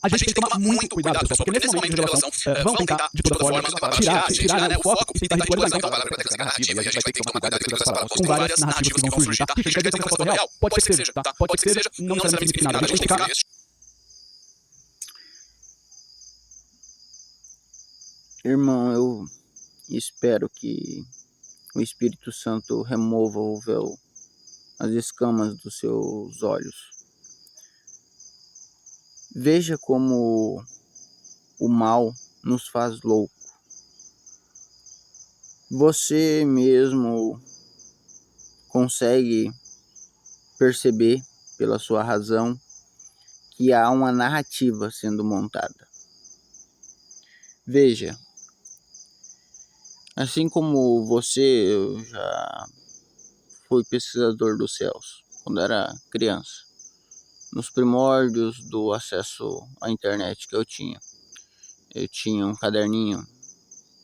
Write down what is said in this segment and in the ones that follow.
A gente tem que tomar muito cuidado, pessoal, porque nesse momento de revelação, vão tentar, de toda forma, tirar, né, o foco e tentar ridicularizar. Então, narrativa, e a gente vai ter que tomar cuidado com essas palavras, com várias narrativas que vão surgir, tá? Quer dizer que essa foto é real? Pode ser que seja, tá? Pode ser que seja, não necessariamente significa nada. A gente tem que ficar... Irmão, eu espero que o Espírito Santo remova o véu, as escamas dos seus olhos. Veja como o mal nos faz louco. Você mesmo consegue perceber pela sua razão que há uma narrativa sendo montada. Veja, assim como você, eu já fui pesquisador dos céus quando era criança, nos primórdios do acesso à internet que eu tinha. Eu tinha um caderninho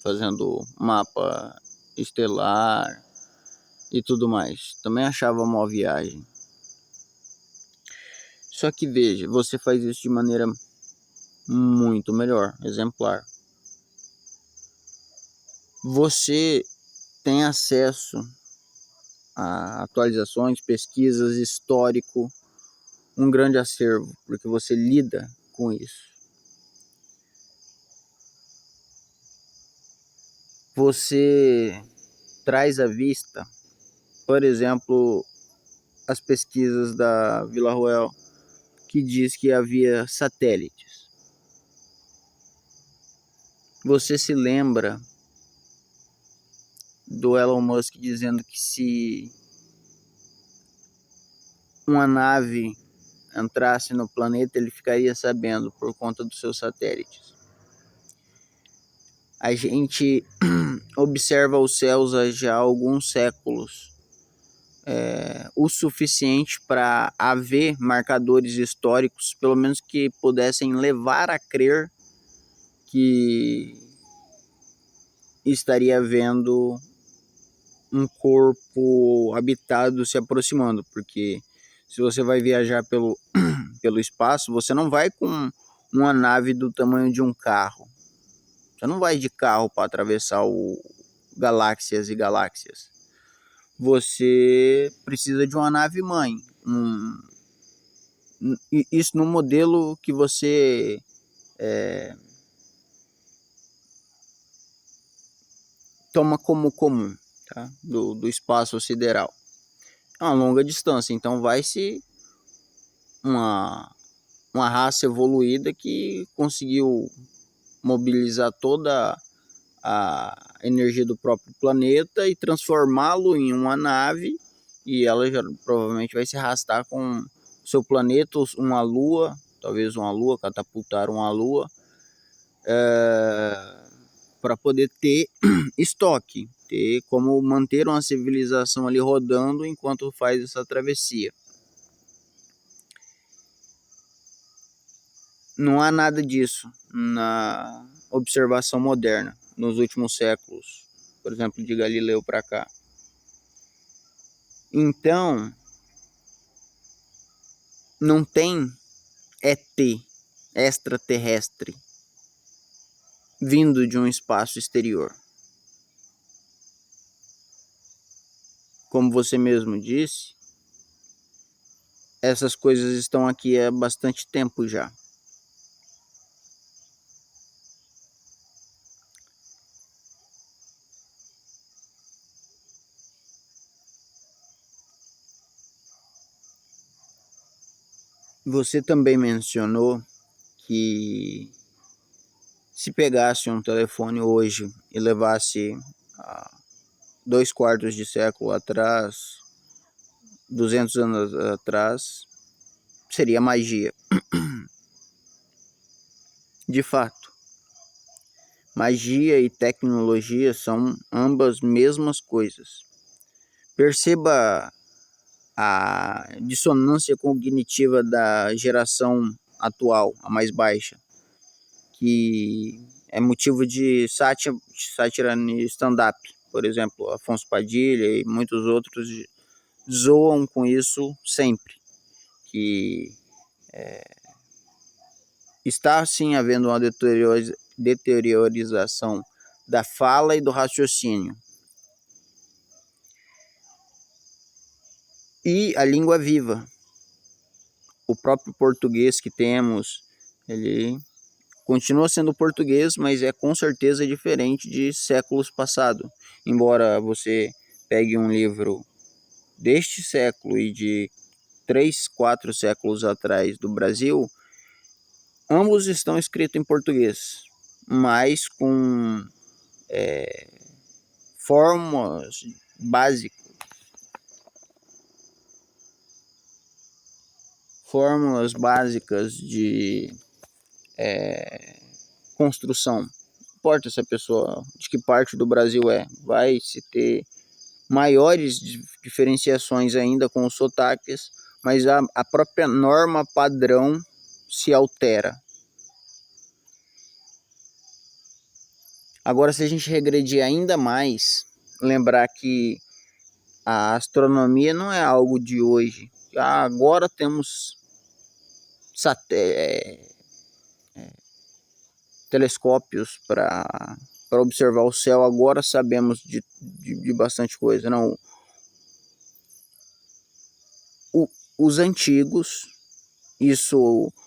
fazendo mapa estelar e tudo mais. Também achava uma viagem. Só que veja, você faz isso de maneira muito melhor, exemplar. Você tem acesso a atualizações, pesquisas, histórico, um grande acervo, porque você lida com isso. Você traz à vista, por exemplo, as pesquisas da Villarroel, que diz que havia satélites. Você se lembra do Elon Musk dizendo que se uma nave entrasse no planeta, ele ficaria sabendo por conta dos seus satélites. A gente observa os céus há já alguns séculos, o suficiente para haver marcadores históricos, pelo menos que pudessem levar a crer que estaria havendo um corpo habitado se aproximando, porque se você vai viajar pelo espaço, você não vai com uma nave do tamanho de um carro. Você não vai de carro para atravessar galáxias e galáxias. Você precisa de uma nave mãe. Isso no modelo que você toma como comum, tá? do espaço sideral. É uma longa distância, então vai-se uma raça evoluída que conseguiu mobilizar toda a energia do próprio planeta e transformá-lo em uma nave, e ela já provavelmente vai se arrastar com o seu planeta, uma lua, talvez uma lua, catapultar uma lua, para poder ter estoque, ter como manter uma civilização ali rodando enquanto faz essa travessia. Não há nada disso na observação moderna, nos últimos séculos, por exemplo, de Galileu para cá. Então, não tem ET, extraterrestre, vindo de um espaço exterior. Como você mesmo disse, essas coisas estão aqui há bastante tempo já. Você também mencionou que se pegasse um telefone hoje e levasse 2/4 de século atrás, 200 anos atrás, seria magia. De fato, magia e tecnologia são ambas mesmas coisas. Perceba a dissonância cognitiva da geração atual, a mais baixa, que é motivo de sátira no stand-up. Por exemplo, Afonso Padilha e muitos outros zoam com isso sempre, que está sim havendo uma deteriorização da fala e do raciocínio. E a língua viva. O próprio português que temos, ele continua sendo português, mas é com certeza diferente de séculos passados. Embora você pegue um livro deste século e de 3, 4 séculos atrás do Brasil, ambos estão escritos em português, mas com formas básicas, de construção. Não importa se a pessoa de que parte do Brasil vai se ter maiores diferenciações ainda com os sotaques, mas a própria norma padrão se altera. Agora, se a gente regredir ainda mais, lembrar que a astronomia não é algo de hoje. Agora temos telescópios para observar o céu. Agora sabemos de bastante coisa. Não, os antigos,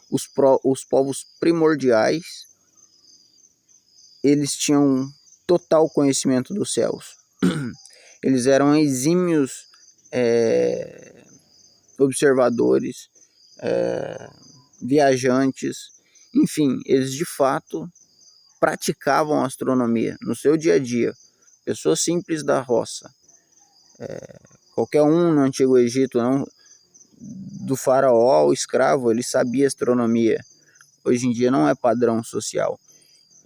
os povos primordiais, eles tinham total conhecimento dos céus. Eles eram exímios observadores, viajantes, enfim, eles de fato praticavam astronomia no seu dia a dia. Pessoas simples da roça. Qualquer um no Antigo Egito, do faraó ao escravo, ele sabia astronomia. Hoje em dia não é padrão social.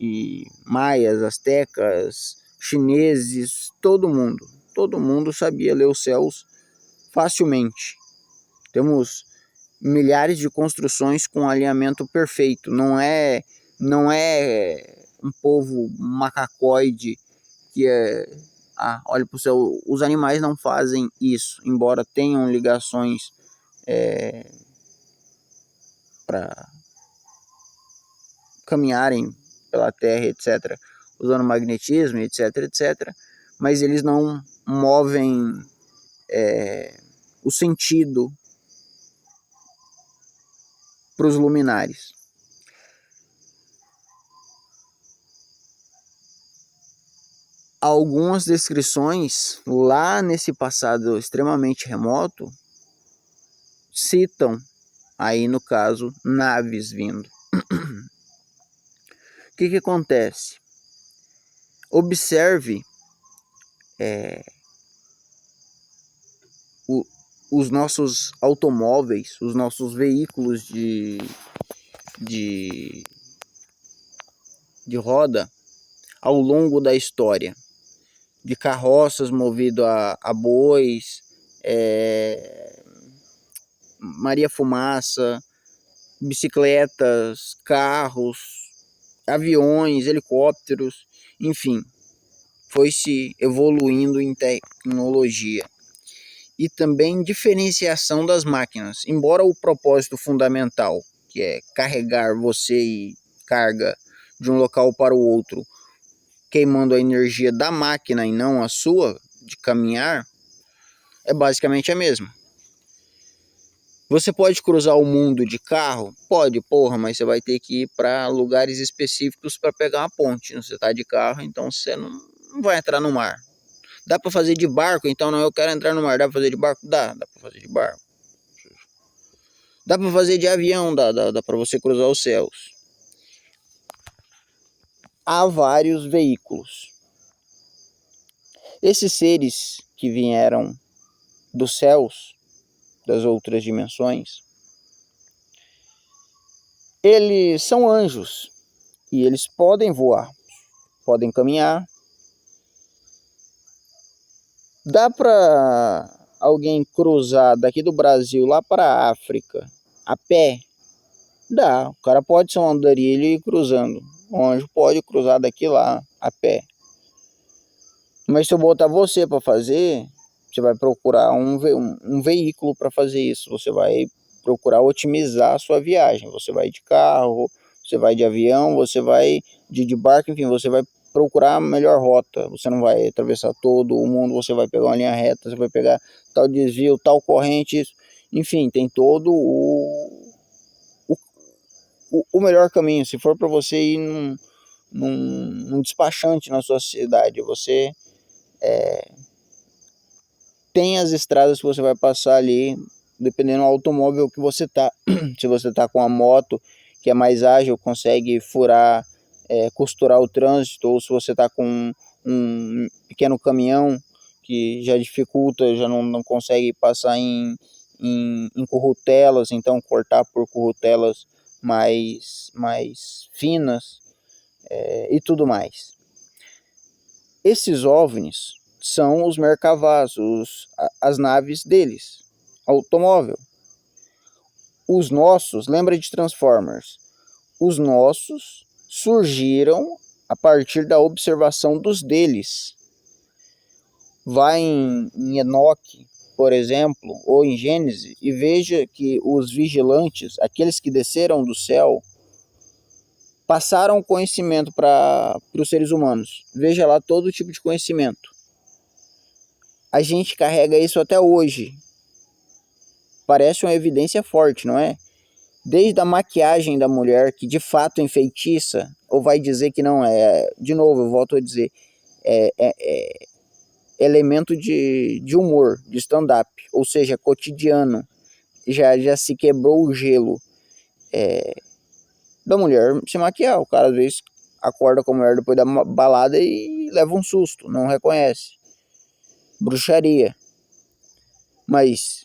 E maias, astecas, chineses, todo mundo sabia ler os céus facilmente. Temos milhares de construções com alinhamento perfeito. Não é um povo macacoide que olha para o céu. Os animais não fazem isso, embora tenham ligações para caminharem pela Terra, etc., usando magnetismo, etc., mas eles não movem o sentido para os luminares. Algumas descrições lá nesse passado extremamente remoto citam, aí no caso, naves vindo. O que acontece? Observe os nossos automóveis, os nossos veículos de roda ao longo da história, de carroças movidas a bois, Maria Fumaça, bicicletas, carros, aviões, helicópteros, enfim, foi se evoluindo em tecnologia. E também diferenciação das máquinas. Embora o propósito fundamental, que é carregar você e carga de um local para o outro, queimando a energia da máquina e não a sua, de caminhar, é basicamente a mesma. Você pode cruzar o mundo de carro? Pode, mas você vai ter que ir para lugares específicos para pegar uma ponte. Você está de carro, então você não vai entrar no mar. Dá para fazer de barco? Então não, eu quero entrar no mar. Dá para fazer de barco? Dá para fazer de barco. Dá para fazer de avião? Dá para você cruzar os céus. Há vários veículos. Esses seres que vieram dos céus, das outras dimensões, eles são anjos e eles podem voar, podem caminhar. Dá para alguém cruzar daqui do Brasil lá para a África a pé? Dá, o cara pode ser um andarilho e ir cruzando. O anjo pode cruzar daqui lá a pé. Mas se eu botar você para fazer, você vai procurar um veículo para fazer isso. Você vai procurar otimizar a sua viagem. Você vai de carro, você vai de avião, você vai de barco, enfim, você vai procurar a melhor rota. Você não vai atravessar todo o mundo, você vai pegar uma linha reta, você vai pegar tal desvio, tal corrente, enfim, tem todo o melhor caminho. Se for para você ir num despachante na sua cidade, você tem as estradas que você vai passar ali, dependendo do automóvel que você tá. Se você tá com a moto, que é mais ágil, consegue furar, costurar o trânsito, ou se você tá com um pequeno caminhão, que já dificulta, já não consegue passar em currutelas, então cortar por currutelas mais finas, e tudo mais. Esses OVNIs são os Merkavas, as naves deles, automóvel. Os nossos, lembra de Transformers? Os nossos surgiram a partir da observação dos deles. Vai em Enoque, por exemplo, ou em Gênesis, e veja que os vigilantes, aqueles que desceram do céu, passaram conhecimento para os seres humanos. Veja lá todo tipo de conhecimento. A gente carrega isso até hoje. Parece uma evidência forte, não é? Desde a maquiagem da mulher, que de fato enfeitiça, ou vai dizer que não é. De novo, eu volto a dizer, é elemento de humor, de stand-up, ou seja, cotidiano. Já se quebrou o gelo da mulher se maquiar. O cara às vezes acorda com a mulher depois da balada e leva um susto, não reconhece. Bruxaria. Mas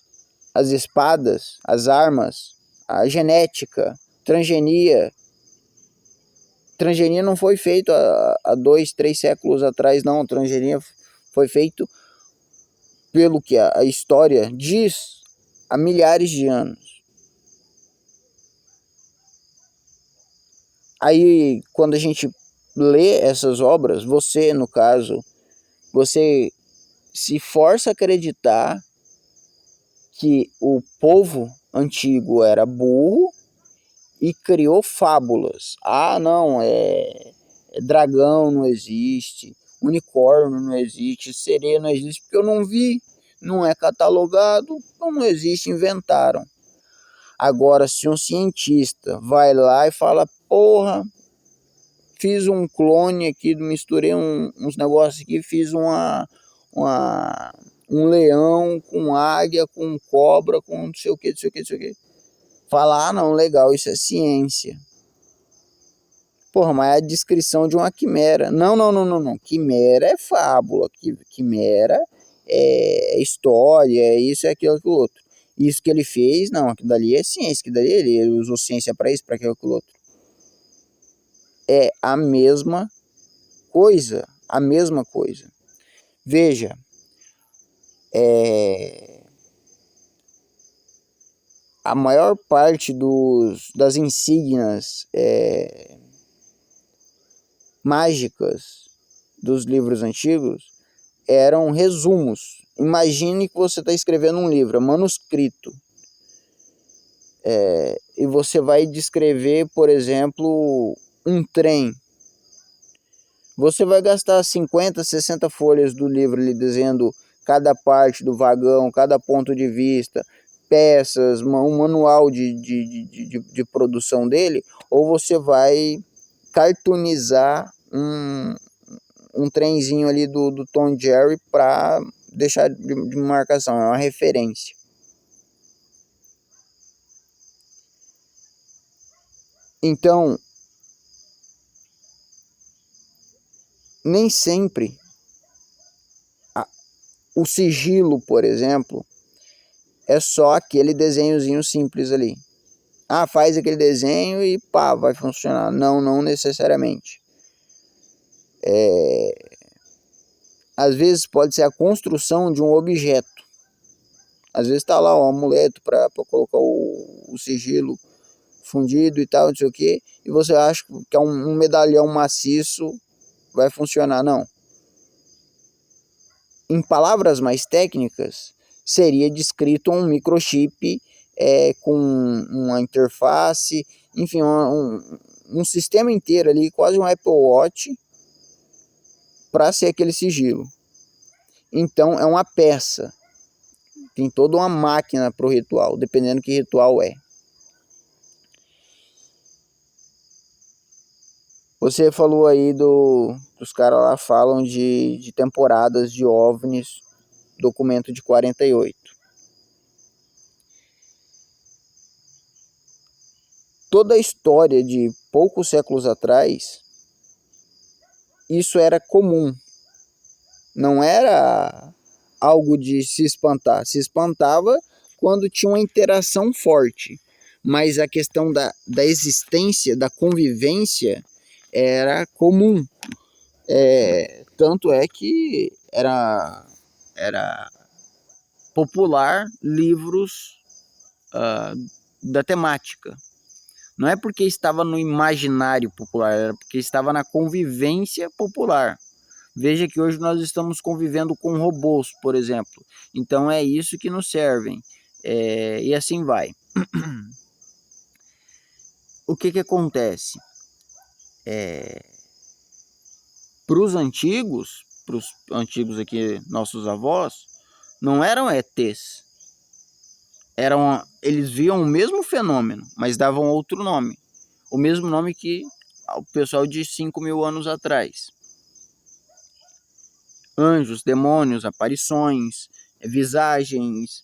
as espadas, as armas, a genética, transgenia não foi feito há 2, 3 séculos atrás, não. Transgenia foi feito, pelo que a história diz, há milhares de anos. Aí, quando a gente lê essas obras, você, no caso, você se força a acreditar que o povo antigo era burro e criou fábulas. Ah, não, dragão não existe, unicórnio não existe, sereia não existe, porque eu não vi, não é catalogado, então não existe, inventaram. Agora, se um cientista vai lá e fala, porra, fiz um clone aqui, misturei uns negócios aqui, fiz um leão com águia, com cobra, com não sei o que, não sei o que, não sei o que. Falar, ah, não, legal, isso é ciência. Porra, mas é a descrição de uma quimera. Não. Quimera é fábula, quimera é história, é isso, é aquilo, aquilo outro. Isso que ele fez, não, aquilo dali é ciência, aquilo dali ele usou ciência para isso, para aquilo, aquilo outro. É a mesma coisa, a mesma coisa. Veja, a maior parte das insígnias mágicas dos livros antigos eram resumos. Imagine que você está escrevendo um livro, é manuscrito, e você vai descrever, por exemplo, um trem. Você vai gastar 50, 60 folhas do livro ali desenhando cada parte do vagão, cada ponto de vista, peças, um manual de produção dele, ou você vai cartoonizar um trenzinho ali do Tom Jerry para deixar de marcação, é uma referência. Então, nem sempre o sigilo, por exemplo, é só aquele desenhozinho simples ali. Ah, faz aquele desenho e pá, vai funcionar. Não necessariamente. Às vezes pode ser a construção de um objeto. Às vezes está lá um amuleto para colocar o sigilo fundido e tal, não sei o que, e você acha que é um medalhão maciço, vai funcionar. Não. Em palavras mais técnicas, seria descrito um microchip com uma interface, enfim, um sistema inteiro ali, quase um Apple Watch, para ser aquele sigilo. Então é uma peça, tem toda uma máquina para o ritual, dependendo que ritual é. Você falou aí os caras lá falam de temporadas de OVNIs, documento de 48. Toda a história de poucos séculos atrás, isso era comum. Não era algo de se espantar. Se espantava quando tinha uma interação forte. Mas a questão da existência, da convivência, era comum. Tanto é que era popular livros da temática. Não é porque estava no imaginário popular, era porque estava na convivência popular. Veja que hoje nós estamos convivendo com robôs, por exemplo. Então é isso que nos servem. E assim vai. O que acontece? Para os antigos aqui, nossos avós, não eram ETs. Eles viam o mesmo fenômeno, mas davam outro nome. O mesmo nome que o pessoal de 5.000 anos atrás. Anjos, demônios, aparições, visagens,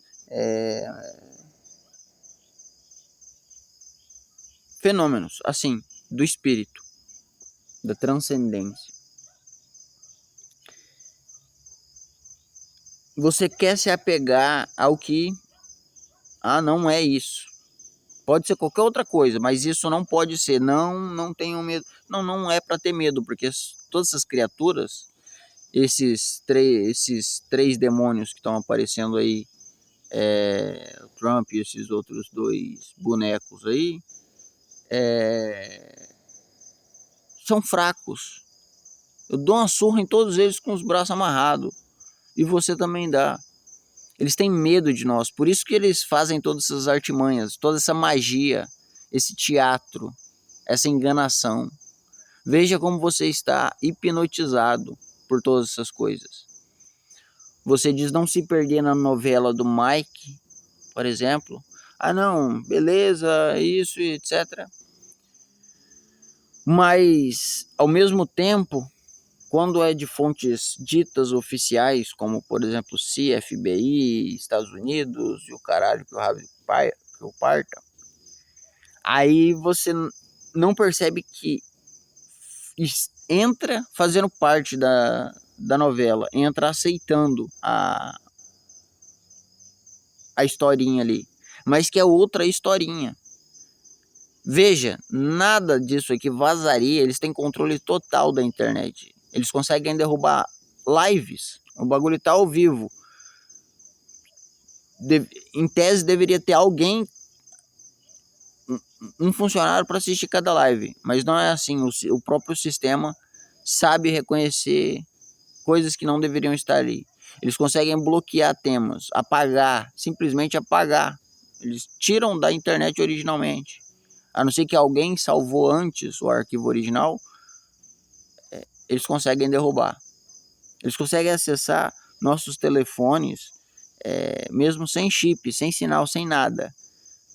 fenômenos, assim, do espírito, da transcendência. Você quer se apegar ao que, não é isso. Pode ser qualquer outra coisa, mas isso não pode ser. Não tenham medo. Não é para ter medo, porque todas essas criaturas, esses três demônios que estão aparecendo aí, o Trump e esses outros dois bonecos aí, são fracos. Eu dou uma surra em todos eles com os braços amarrados. E você também dá. Eles têm medo de nós. Por isso que eles fazem todas essas artimanhas, toda essa magia, esse teatro, essa enganação. Veja como você está hipnotizado por todas essas coisas. Você diz não se perder na novela do Mike, por exemplo. Não, beleza, isso, etc. Mas, ao mesmo tempo, quando é de fontes ditas oficiais, como, por exemplo, CIA, FBI, Estados Unidos e o caralho que o parta, aí você não percebe que entra fazendo parte da novela, entra aceitando a historinha ali, mas que é outra historinha. Veja, nada disso aqui vazaria, eles têm controle total da internet. Eles conseguem derrubar lives, o bagulho tá ao vivo. Em tese deveria ter alguém, um funcionário para assistir cada live, mas não é assim. O próprio sistema sabe reconhecer coisas que não deveriam estar ali. Eles conseguem bloquear temas, apagar, simplesmente apagar. Eles tiram da internet originalmente. A não ser que alguém salvou antes o arquivo original, eles conseguem derrubar. Eles conseguem acessar nossos telefones, mesmo sem chip, sem sinal, sem nada.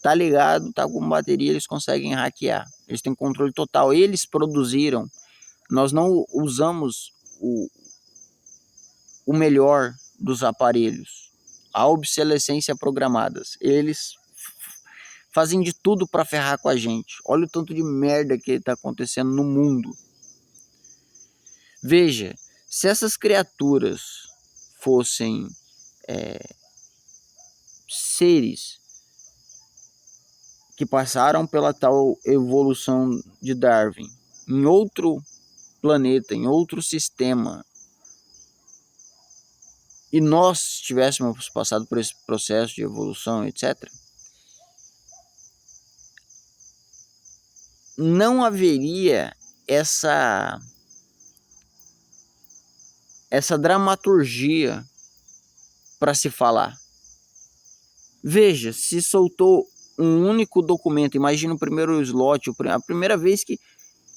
Tá ligado, tá com bateria, eles conseguem hackear. Eles têm controle total. Eles produziram. Nós não usamos o melhor dos aparelhos. A obsolescência programadas. Eles fazem de tudo para ferrar com a gente. Olha o tanto de merda que está acontecendo no mundo. Veja, se essas criaturas fossem seres que passaram pela tal evolução de Darwin em outro planeta, em outro sistema, e nós tivéssemos passado por esse processo de evolução, etc., não haveria essa dramaturgia para se falar. Veja, se soltou um único documento, imagina o primeiro slot, a primeira vez que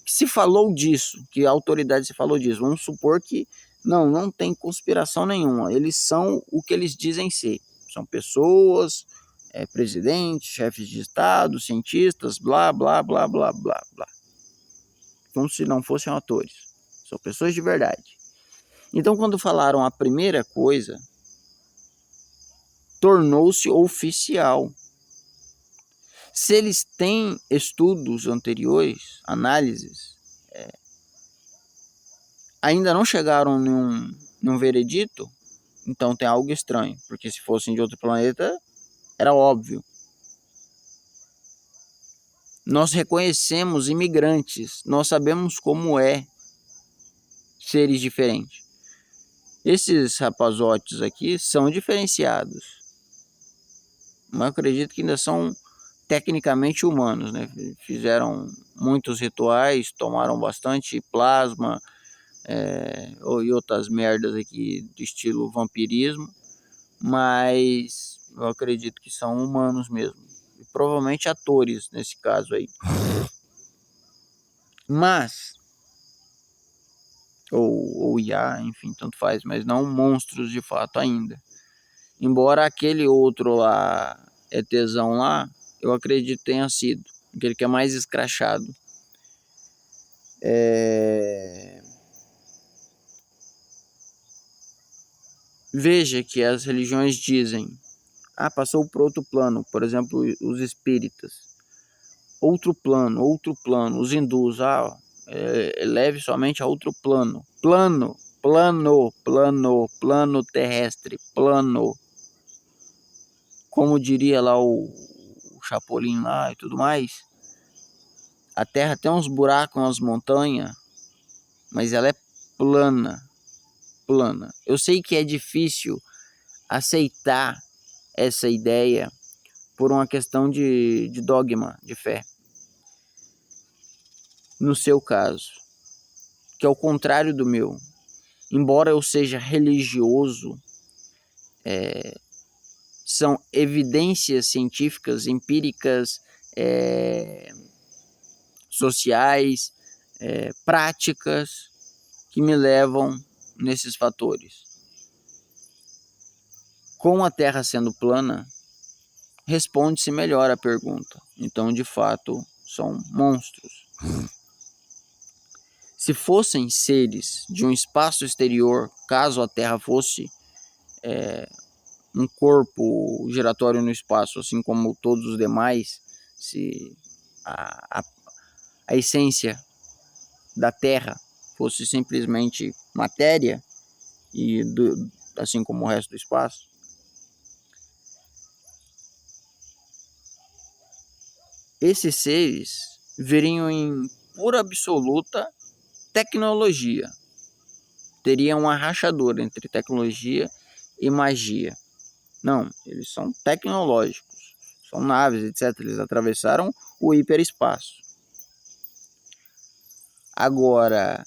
se falou disso, que a autoridade se falou disso, vamos supor que não tem conspiração nenhuma, eles são o que eles dizem ser, são pessoas, presidentes, chefes de estado, cientistas, blá, blá, blá, blá, blá, blá, como se não fossem atores, são pessoas de verdade. Então, quando falaram a primeira coisa, tornou-se oficial. Se eles têm estudos anteriores, análises, ainda não chegaram num veredito, então tem algo estranho, porque se fossem de outro planeta, era óbvio. Nós reconhecemos imigrantes, nós sabemos como é seres diferentes. Esses rapazotes aqui são diferenciados, mas eu acredito que ainda são tecnicamente humanos, né? Fizeram muitos rituais, tomaram bastante plasma, e outras merdas aqui do estilo vampirismo, mas eu acredito que são humanos mesmo, e provavelmente atores nesse caso aí, mas ou IA, enfim, tanto faz, mas não monstros de fato ainda. Embora aquele outro lá, ETzão lá, eu acredito tenha sido aquele que é mais escrachado. Veja que as religiões dizem, passou por outro plano, por exemplo, os espíritas. Outro plano, os hindus, leve somente a outro plano. Plano terrestre, plano. Como diria lá o Chapolin lá e tudo mais, a Terra tem uns buracos nas montanhas, mas ela é plana. Eu sei que é difícil aceitar essa ideia por uma questão de dogma, de fé. No seu caso, que é o contrário do meu, embora eu seja religioso, são evidências científicas, empíricas, sociais, práticas que me levam nesses fatores. Com a Terra sendo plana, responde-se melhor a pergunta. Então, de fato, são monstros. Se fossem seres de um espaço exterior, caso a Terra fosse um corpo giratório no espaço, assim como todos os demais, se a essência da Terra fosse simplesmente matéria, e assim como o resto do espaço, esses seres viriam em pura absoluta tecnologia. Teria uma rachadura entre tecnologia e magia. Não, eles são tecnológicos. São naves, etc. Eles atravessaram o hiperespaço. Agora,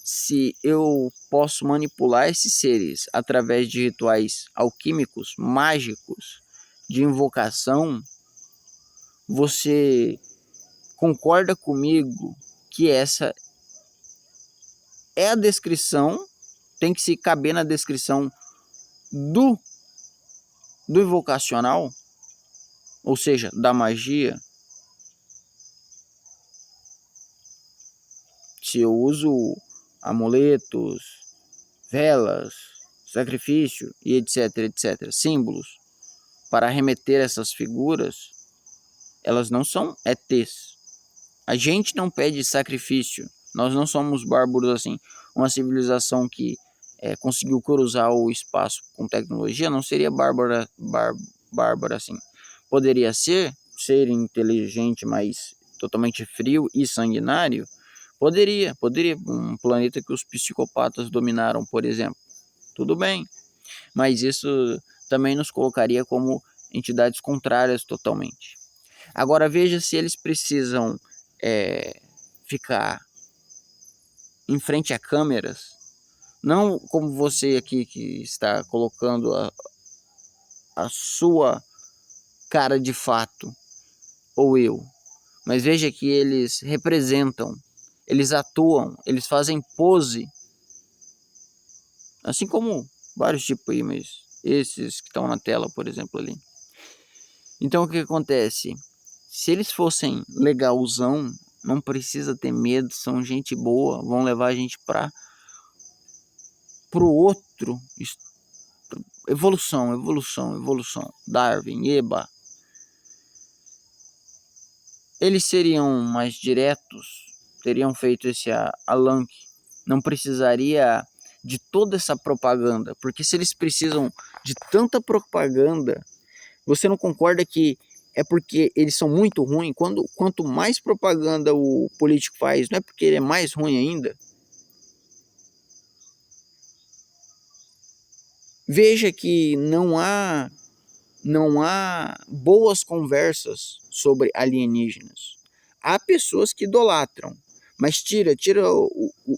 se eu posso manipular esses seres através de rituais alquímicos, mágicos, de invocação, você concorda comigo que essa é a descrição, tem que se caber na descrição do invocacional, ou seja, da magia? Se eu uso amuletos, velas, sacrifício e etc, símbolos, para remeter essas figuras, elas não são ETs. A gente não pede sacrifício, nós não somos bárbaros assim. Uma civilização que conseguiu cruzar o espaço com tecnologia não seria bárbara assim. Poderia ser inteligente, mas totalmente frio e sanguinário. Poderia um planeta que os psicopatas dominaram, por exemplo. Tudo bem, mas isso também nos colocaria como entidades contrárias totalmente. Agora veja se eles precisam ficar em frente a câmeras, não como você aqui que está colocando a sua cara de fato, ou eu. Mas veja que eles representam, eles atuam, eles fazem pose. Assim como vários tipos aí, mas esses que estão na tela, por exemplo, ali. Então o que acontece? Se eles fossem legalzão, não precisa ter medo, são gente boa, vão levar a gente para pro outro. Evolução, evolução, evolução. Darwin, Eba. Eles seriam mais diretos, teriam feito esse Alank. Não precisaria de toda essa propaganda, porque se eles precisam de tanta propaganda, você não concorda que é porque eles são muito ruins? Quanto mais propaganda o político faz, não é porque ele é mais ruim ainda? Veja que não há boas conversas sobre alienígenas. Há pessoas que idolatram, mas tira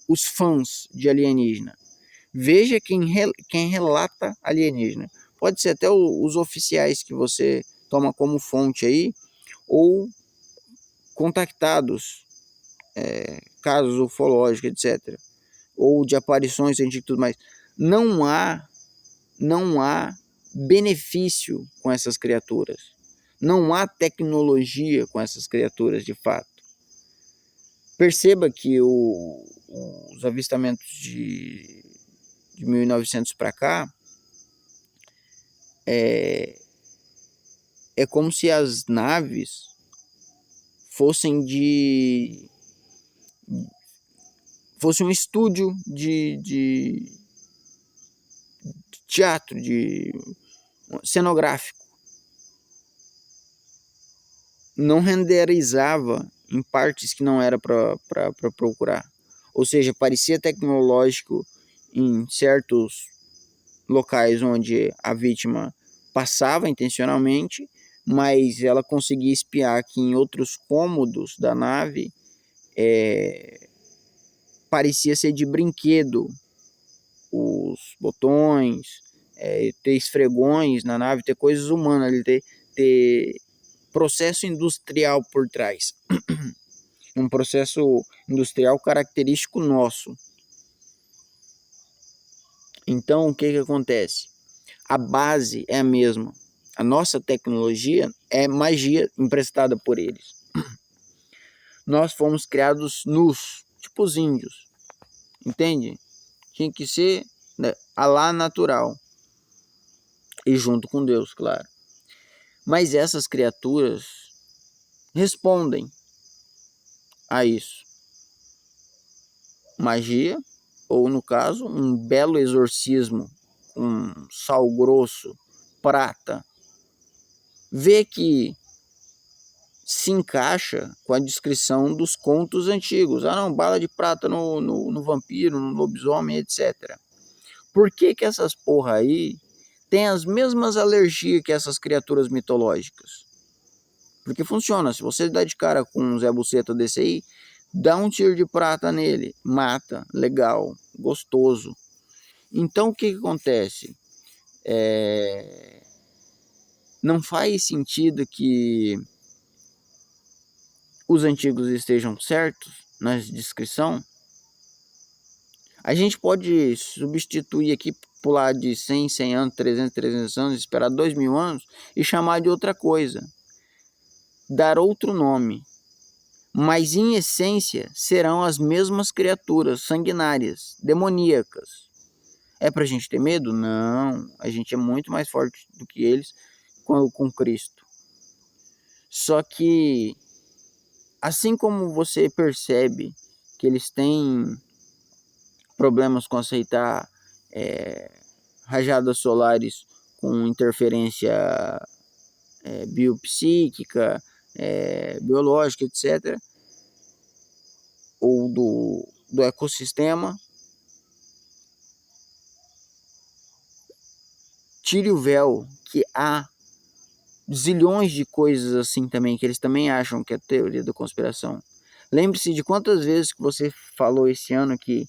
os fãs de alienígena. Veja quem relata alienígena. Pode ser até os oficiais que você toma como fonte aí, ou contactados, casos ufológicos, etc. Ou de aparições científicas e tudo mais. Não há benefício com essas criaturas. Não há tecnologia com essas criaturas de fato. Perceba que os avistamentos de 1900 para cá é como se as naves fossem fosse um estúdio de teatro, de cenográfico. Não renderizava em partes que não era para procurar. Ou seja, parecia tecnológico em certos locais onde a vítima passava intencionalmente, mas ela conseguia espiar que em outros cômodos da nave parecia ser de brinquedo. Os botões, ter esfregões na nave, ter coisas humanas ali, ter processo industrial por trás. Um processo industrial característico nosso. Então, o que acontece? A base é a mesma. A nossa tecnologia é magia emprestada por eles. Nós fomos criados nus, tipo os índios. Entende? Tinha que ser, né, Alá natural. E junto com Deus, claro. Mas essas criaturas respondem a isso. Magia, ou no caso, um belo exorcismo, um sal grosso, prata. Vê que se encaixa com a descrição dos contos antigos. Ah não, bala de prata no vampiro, no lobisomem, etc. Por que essas porra aí tem as mesmas alergias que essas criaturas mitológicas? Porque funciona, se você dá de cara com um Zé Buceta desse aí, dá um tiro de prata nele, mata, legal, gostoso. Então o que acontece? Não faz sentido que os antigos estejam certos na descrição. A gente pode substituir aqui, pular de 100 anos, 300 anos, esperar 2000 anos e chamar de outra coisa. Dar outro nome. Mas em essência serão as mesmas criaturas sanguinárias, demoníacas. É pra gente ter medo? Não. A gente é muito mais forte do que eles com Cristo. Só que, assim como você percebe que eles têm problemas com aceitar rajadas solares com interferência biopsíquica, biológica, etc., ou do ecossistema, tire o véu que há zilhões de coisas assim também, que eles também acham que é teoria da conspiração. Lembre-se de quantas vezes que você falou esse ano que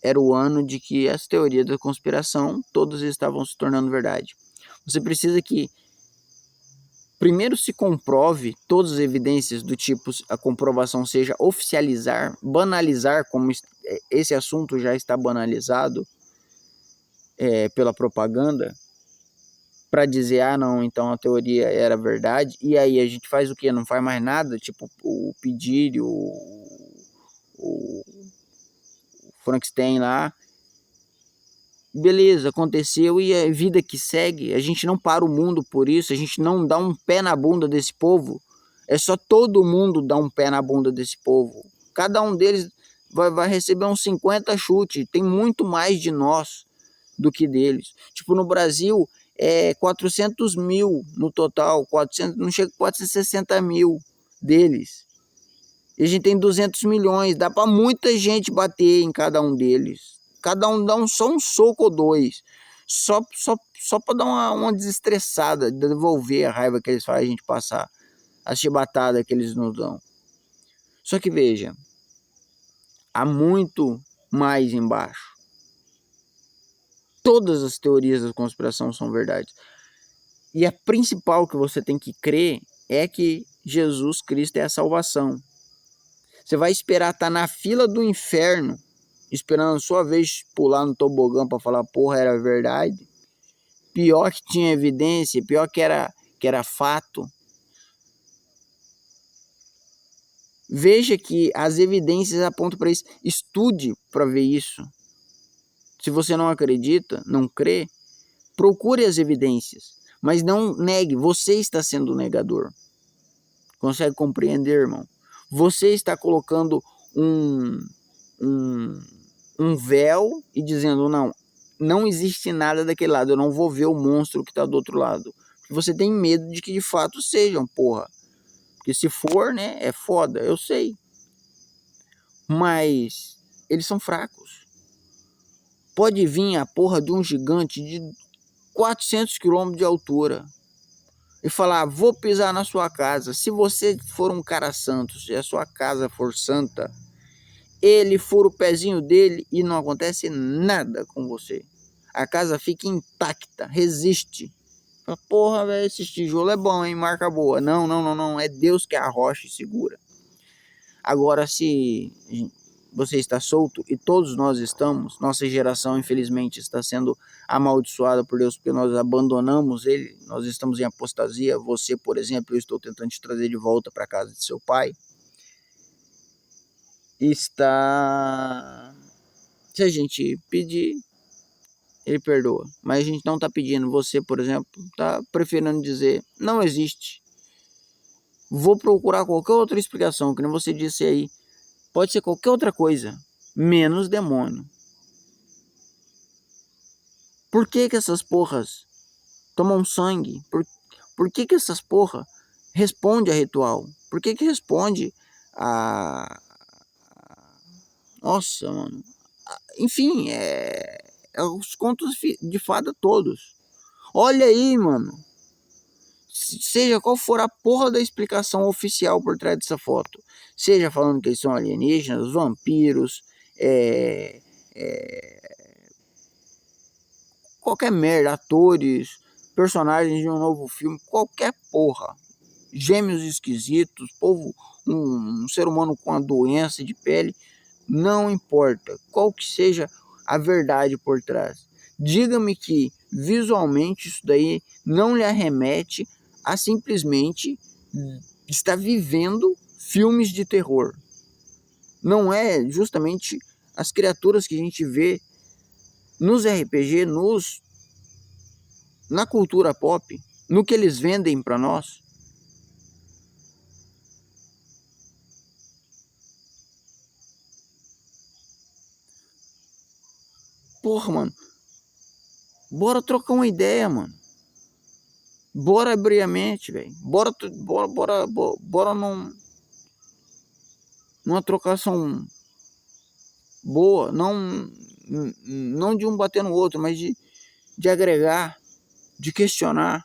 era o ano de que as teorias da conspiração todas estavam se tornando verdade. Você precisa que primeiro se comprove todas as evidências do tipo, a comprovação seja oficializar, banalizar, como esse assunto já está banalizado pela propaganda, para dizer, ah não, então a teoria era verdade, e aí a gente faz o quê? Não faz mais nada, tipo o pedir, o Frankenstein lá, beleza, aconteceu e a vida que segue, a gente não para o mundo por isso, a gente não dá um pé na bunda desse povo, é só todo mundo dar um pé na bunda desse povo, cada um deles vai receber uns 50 chutes, tem muito mais de nós do que deles, tipo no Brasil é 400 mil no total, 400, não chega a 460 mil deles, e a gente tem 200 milhões, dá para muita gente bater em cada um deles. Cada um dá só um soco ou dois. Só para dar uma desestressada, devolver a raiva que eles fazem a gente passar. A chibatada que eles nos dão. Só que veja, há muito mais embaixo. Todas as teorias da conspiração são verdades. E a principal que você tem que crer é que Jesus Cristo é a salvação. Você vai esperar estar na fila do inferno, esperando a sua vez pular no tobogã para falar, porra, era verdade. Pior que tinha evidência, pior que era fato. Veja que as evidências apontam para isso. Estude para ver isso. Se você não acredita, não crê, procure as evidências. Mas não negue, você está sendo o negador. Consegue compreender, irmão? Você está colocando um véu e dizendo, não existe nada daquele lado, eu não vou ver o monstro que está do outro lado. Porque você tem medo de que de fato sejam, porra. Porque se for, né, é foda, eu sei. Mas eles são fracos. Pode vir a porra de um gigante de 400 km de altura e falar, vou pisar na sua casa. Se você for um cara santo, se a sua casa for santa, ele fura o pezinho dele e não acontece nada com você. A casa fica intacta, resiste. Porra, velho, esse tijolo é bom, hein? Marca boa. Não. É Deus que arrocha e segura. Agora, se você está solto, e todos nós estamos, nossa geração, infelizmente, está sendo amaldiçoada por Deus, porque nós abandonamos Ele, nós estamos em apostasia. Você, por exemplo, eu estou tentando te trazer de volta para a casa de seu pai. Se a gente pedir, ele perdoa. Mas a gente não está pedindo. Você, por exemplo, está preferindo dizer, não existe. Vou procurar qualquer outra explicação, que nem você disse aí. Pode ser qualquer outra coisa, menos demônio. Por que essas porras tomam sangue? Por que essas porras respondem a ritual? Por que responde a... Nossa, mano. Enfim, os contos de fada todos. Olha aí, mano. Seja qual for a porra da explicação oficial por trás dessa foto. Seja falando que eles são alienígenas, vampiros, qualquer merda, atores, personagens de um novo filme, qualquer porra. Gêmeos esquisitos, povo, um ser humano com uma doença de pele, não importa qual que seja a verdade por trás. Diga-me que visualmente isso daí não lhe arremete a simplesmente estar vivendo filmes de terror. Não é justamente as criaturas que a gente vê nos RPG, na cultura pop, no que eles vendem para nós. Porra, mano. Bora trocar uma ideia, mano. Bora abrir a mente, velho. Bora numa trocação boa. Não de um bater no outro, mas de agregar, de questionar.